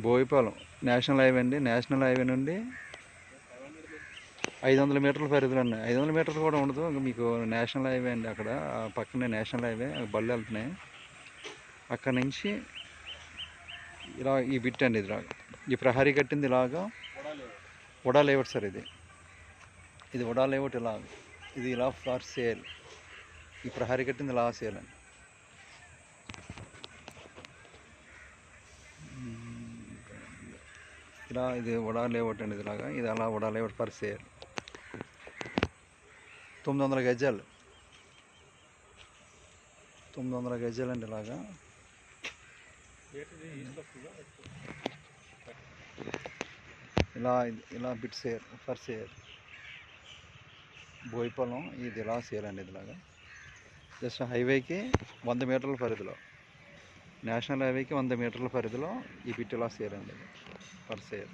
Boyipalem national highway అండి. National highway నుండి 500 మీటర్ల పరిధిలో అండి. 500 మీటర్లు కూడా ఉండదు. ఇంకా మీకు నేషనల్ హైవే అండి. అక్కడ పక్కనే నేషనల్ హైవే బళ్ళు వెళ్తున్నాయి. అక్కడ నుంచి ఇలా ఈ బిట్ అండి. ఇది ఈ ప్రహరీ కట్టింది ఇలాగా ఉడా లేఅవుట్ సార్. ఇది ఉడా లేఅవుట్. ఇది ఇలా ఫర్ సేల్. ఈ ప్రహరీ కట్టింది ఇలా సేల్ అండి. ఇలా ఇది ఉడా లేఅవుట్ అండి. ఇది అలా ఉడా లేఅవుట్ ఫర్ సేల్. 900 గజాలు. 900 గజాలు అండి. ఇలా bit sale for sale. Boyipalem ఇది ఇలా సేల్ అండి. జస్ట్ హైవేకి 100 మీటర్ల పరిధిలో, నేషనల్ హైవేకి 100 మీటర్ల పరిధిలో ఈ బిట్ ఇలా సేల్ అండి. For sale.